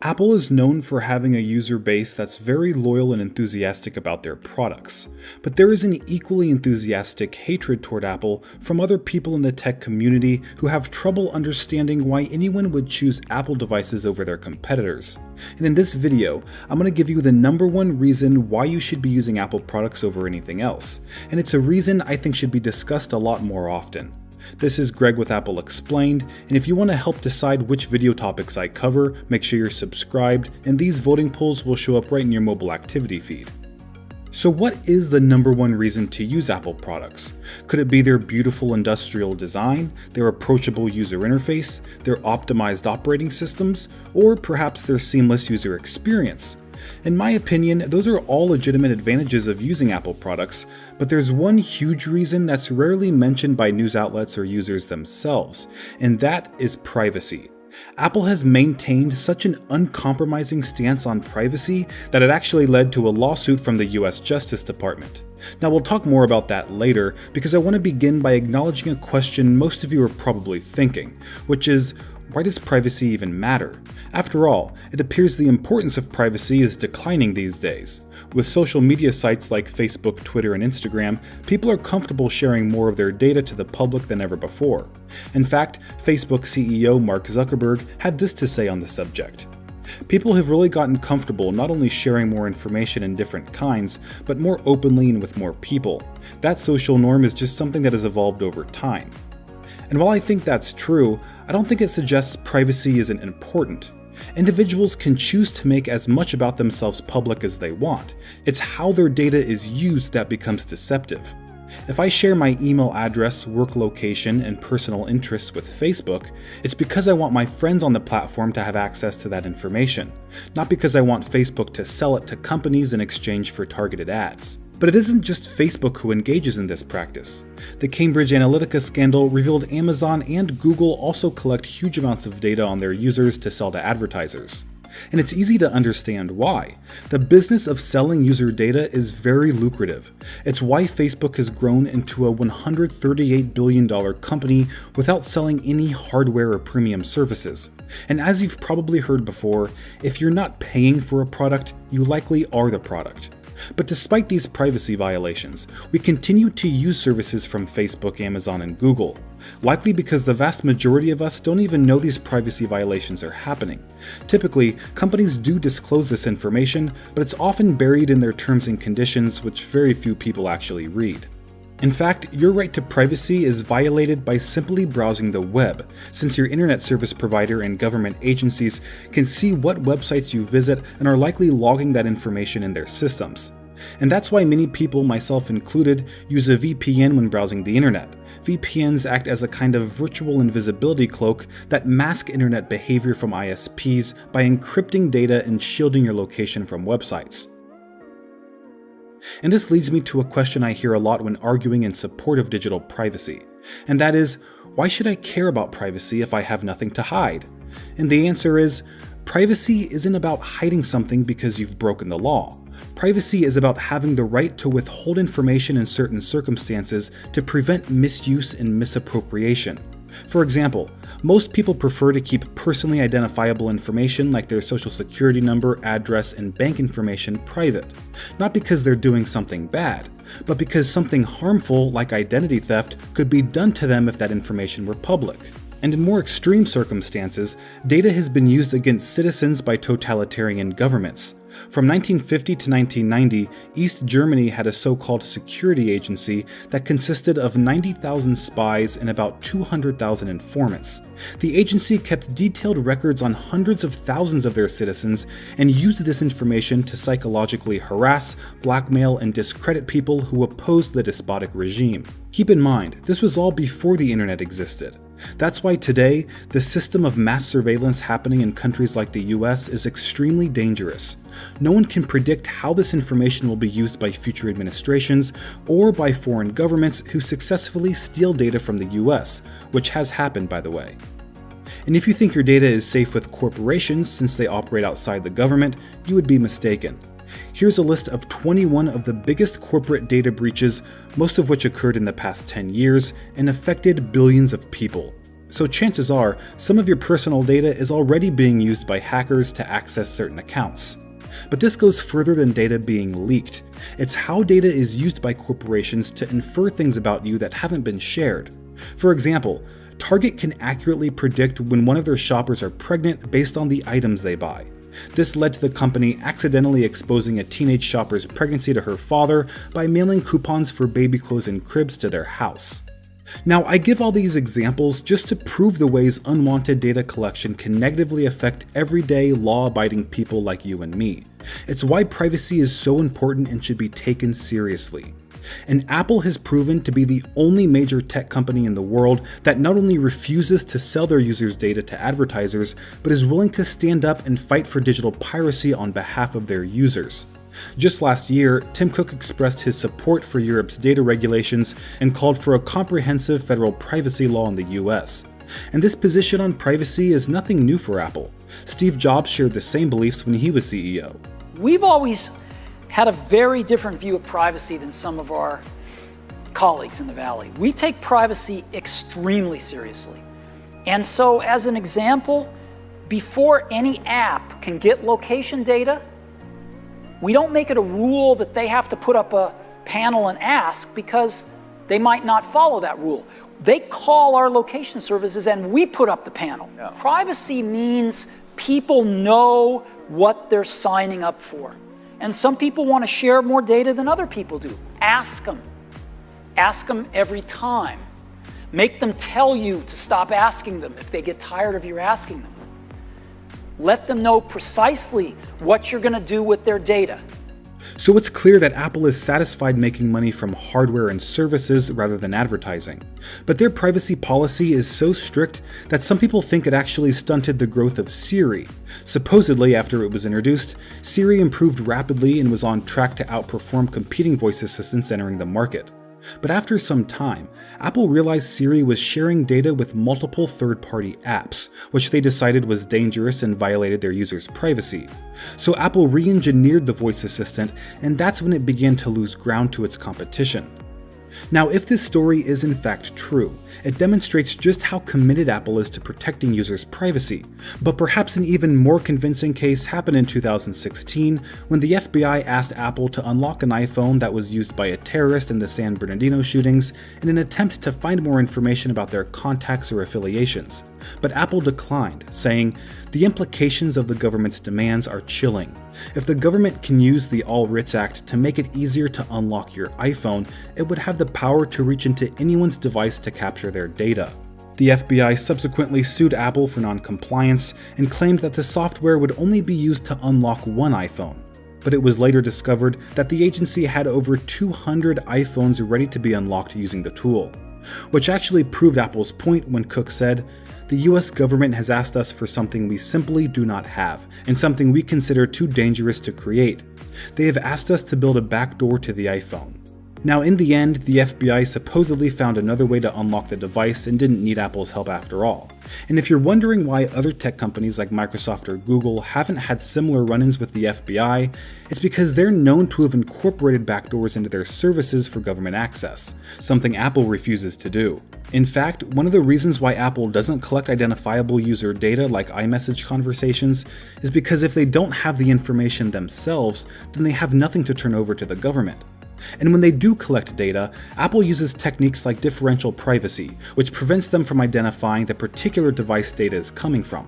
Apple is known for having a user base that's very loyal and enthusiastic about their products, but there is an equally enthusiastic hatred toward Apple from other people in the tech community who have trouble understanding why anyone would choose Apple devices over their competitors. And in this video, I'm going to give you the number one reason why you should be using Apple products over anything else, and it's a reason I think should be discussed a lot more often. This is Greg with Apple Explained, and if you want to help decide which video topics I cover, make sure you're subscribed, and these voting polls will show up right in your mobile activity feed. So what is the number one reason to use Apple products? Could it be their beautiful industrial design, their approachable user interface, their optimized operating systems, or perhaps their seamless user experience? In my opinion, those are all legitimate advantages of using Apple products, but there's one huge reason that's rarely mentioned by news outlets or users themselves, and that is privacy. Apple has maintained such an uncompromising stance on privacy that it actually led to a lawsuit from the US Justice Department. Now we'll talk more about that later, because I want to begin by acknowledging a question most of you are probably thinking, which is, why does privacy even matter? After all, it appears the importance of privacy is declining these days. With social media sites like Facebook, Twitter, and Instagram, people are comfortable sharing more of their data to the public than ever before. In fact, Facebook CEO Mark Zuckerberg had this to say on the subject. People have really gotten comfortable not only sharing more information in different kinds, but more openly and with more people. That social norm is just something that has evolved over time. And while I think that's true, I don't think it suggests privacy isn't important. Individuals can choose to make as much about themselves public as they want. It's how their data is used that becomes deceptive. If I share my email address, work location, and personal interests with Facebook, it's because I want my friends on the platform to have access to that information, not because I want Facebook to sell it to companies in exchange for targeted ads. But it isn't just Facebook who engages in this practice. The Cambridge Analytica scandal revealed Amazon and Google also collect huge amounts of data on their users to sell to advertisers. And it's easy to understand why. The business of selling user data is very lucrative. It's why Facebook has grown into a $138 billion company without selling any hardware or premium services. And as you've probably heard before, if you're not paying for a product, you likely are the product. But despite these privacy violations, we continue to use services from Facebook, Amazon, and Google, likely because the vast majority of us don't even know these privacy violations are happening. Typically, companies do disclose this information, but it's often buried in their terms and conditions, which very few people actually read. In fact, your right to privacy is violated by simply browsing the web, since your internet service provider and government agencies can see what websites you visit and are likely logging that information in their systems. And that's why many people, myself included, use a VPN when browsing the internet. VPNs act as a kind of virtual invisibility cloak that mask internet behavior from ISPs by encrypting data and shielding your location from websites. And this leads me to a question I hear a lot when arguing in support of digital privacy, and that is, why should I care about privacy if I have nothing to hide? And the answer is, privacy isn't about hiding something because you've broken the law. Privacy is about having the right to withhold information in certain circumstances to prevent misuse and misappropriation. For example, most people prefer to keep personally identifiable information like their social security number, address, and bank information private, not because they're doing something bad, but because something harmful like identity theft could be done to them if that information were public. And in more extreme circumstances, data has been used against citizens by totalitarian governments. From 1950 to 1990, East Germany had a so-called security agency that consisted of 90,000 spies and about 200,000 informants. The agency kept detailed records on hundreds of thousands of their citizens and used this information to psychologically harass, blackmail, and discredit people who opposed the despotic regime. Keep in mind, this was all before the internet existed. That's why today, the system of mass surveillance happening in countries like the US is extremely dangerous. No one can predict how this information will be used by future administrations or by foreign governments who successfully steal data from the US, which has happened, by the way. And if you think your data is safe with corporations since they operate outside the government, you would be mistaken. Here's a list of 21 of the biggest corporate data breaches, most of which occurred in the past 10 years and affected billions of people. So chances are, some of your personal data is already being used by hackers to access certain accounts. But this goes further than data being leaked. It's how data is used by corporations to infer things about you that haven't been shared. For example, Target can accurately predict when one of their shoppers are pregnant based on the items they buy. This led to the company accidentally exposing a teenage shopper's pregnancy to her father by mailing coupons for baby clothes and cribs to their house. Now, I give all these examples just to prove the ways unwanted data collection can negatively affect everyday law-abiding people like you and me. It's why privacy is so important and should be taken seriously. And Apple has proven to be the only major tech company in the world that not only refuses to sell their users' data to advertisers, but is willing to stand up and fight for digital piracy on behalf of their users. Just last year, Tim Cook expressed his support for Europe's data regulations and called for a comprehensive federal privacy law in the US. And this position on privacy is nothing new for Apple. Steve Jobs shared the same beliefs when he was CEO. We've always had a very different view of privacy than some of our colleagues in the Valley. We take privacy extremely seriously. And so, as an example, before any app can get location data, we don't make it a rule that they have to put up a panel and ask, because they might not follow that rule. They call our location services and we put up the panel. Yeah. Privacy means people know what they're signing up for. And some people want to share more data than other people do. Ask them. Ask them every time. Make them tell you to stop asking them if they get tired of you asking them. Let them know precisely what you're going to do with their data. So it's clear that Apple is satisfied making money from hardware and services rather than advertising. But their privacy policy is so strict that some people think it actually stunted the growth of Siri. Supposedly, after it was introduced, Siri improved rapidly and was on track to outperform competing voice assistants entering the market. But after some time, Apple realized Siri was sharing data with multiple third-party apps, which they decided was dangerous and violated their users' privacy. So Apple re-engineered the voice assistant, and that's when it began to lose ground to its competition. Now, if this story is in fact true, it demonstrates just how committed Apple is to protecting users' privacy. But perhaps an even more convincing case happened in 2016 when the FBI asked Apple to unlock an iPhone that was used by a terrorist in the San Bernardino shootings in an attempt to find more information about their contacts or affiliations. But Apple declined, saying, "The implications of the government's demands are chilling. If the government can use the All Writs Act to make it easier to unlock your iPhone, it would have the power to reach into anyone's device to capture their data." The FBI subsequently sued Apple for non-compliance and claimed that the software would only be used to unlock one iPhone. But it was later discovered that the agency had over 200 iPhones ready to be unlocked using the tool. Which actually proved Apple's point when Cook said, "The US government has asked us for something we simply do not have, and something we consider too dangerous to create. They have asked us to build a backdoor to the iPhone." Now, in the end, the FBI supposedly found another way to unlock the device and didn't need Apple's help after all. And if you're wondering why other tech companies like Microsoft or Google haven't had similar run-ins with the FBI, it's because they're known to have incorporated backdoors into their services for government access, something Apple refuses to do. In fact, one of the reasons why Apple doesn't collect identifiable user data like iMessage conversations is because if they don't have the information themselves, then they have nothing to turn over to the government. And when they do collect data, Apple uses techniques like differential privacy, which prevents them from identifying the particular device data is coming from.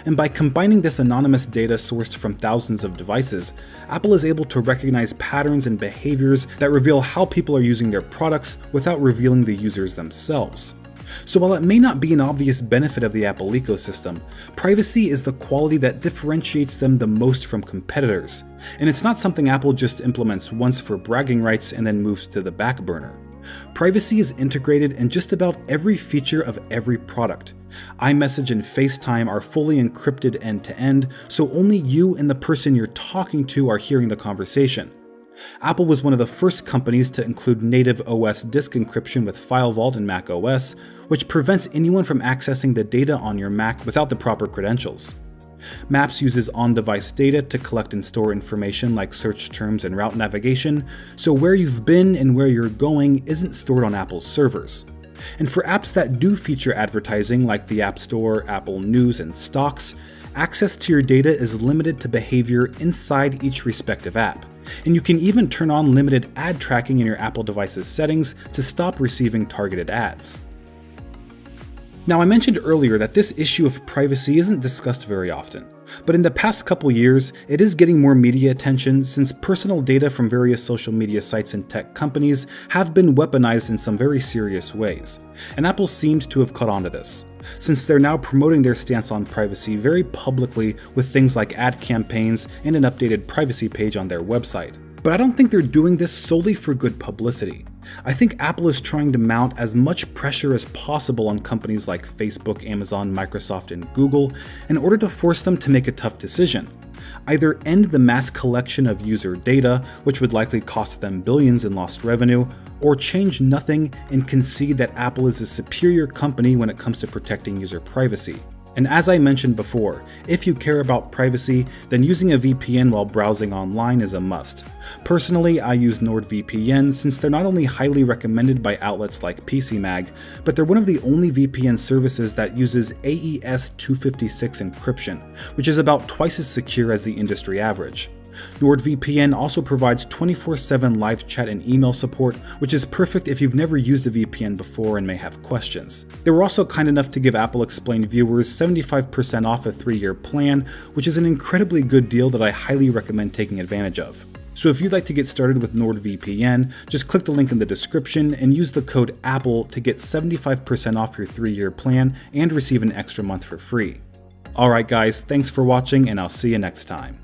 And by combining this anonymous data sourced from thousands of devices, Apple is able to recognize patterns and behaviors that reveal how people are using their products without revealing the users themselves. So while it may not be an obvious benefit of the Apple ecosystem, privacy is the quality that differentiates them the most from competitors. And it's not something Apple just implements once for bragging rights and then moves to the back burner. Privacy is integrated in just about every feature of every product. iMessage and FaceTime are fully encrypted end-to-end, so only you and the person you're talking to are hearing the conversation. Apple was one of the first companies to include native OS disk encryption with File Vault in Mac OS, which prevents anyone from accessing the data on your Mac without the proper credentials. Maps uses on-device data to collect and store information like search terms and route navigation, so where you've been and where you're going isn't stored on Apple's servers. And for apps that do feature advertising like the App Store, Apple News, and Stocks, access to your data is limited to behavior inside each respective app. And you can even turn on limited ad tracking in your Apple device's settings to stop receiving targeted ads. Now, I mentioned earlier that this issue of privacy isn't discussed very often, but in the past couple years, it is getting more media attention since personal data from various social media sites and tech companies have been weaponized in some very serious ways, and Apple seemed to have caught on to this, since they're now promoting their stance on privacy very publicly with things like ad campaigns and an updated privacy page on their website. But I don't think they're doing this solely for good publicity. I think Apple is trying to mount as much pressure as possible on companies like Facebook, Amazon, Microsoft, and Google in order to force them to make a tough decision. Either end the mass collection of user data, which would likely cost them billions in lost revenue, or change nothing and concede that Apple is a superior company when it comes to protecting user privacy. And as I mentioned before, if you care about privacy, then using a VPN while browsing online is a must. Personally, I use NordVPN since they're not only highly recommended by outlets like PCMag, but they're one of the only VPN services that uses AES 256 encryption, which is about twice as secure as the industry average. NordVPN also provides 24/7 live chat and email support, which is perfect if you've never used a VPN before and may have questions. They were also kind enough to give Apple Explained viewers 75% off a 3-year plan, which is an incredibly good deal that I highly recommend taking advantage of. So if you'd like to get started with NordVPN, just click the link in the description and use the code APPLE to get 75% off your 3-year plan and receive an extra month for free. Alright guys, thanks for watching and I'll see you next time.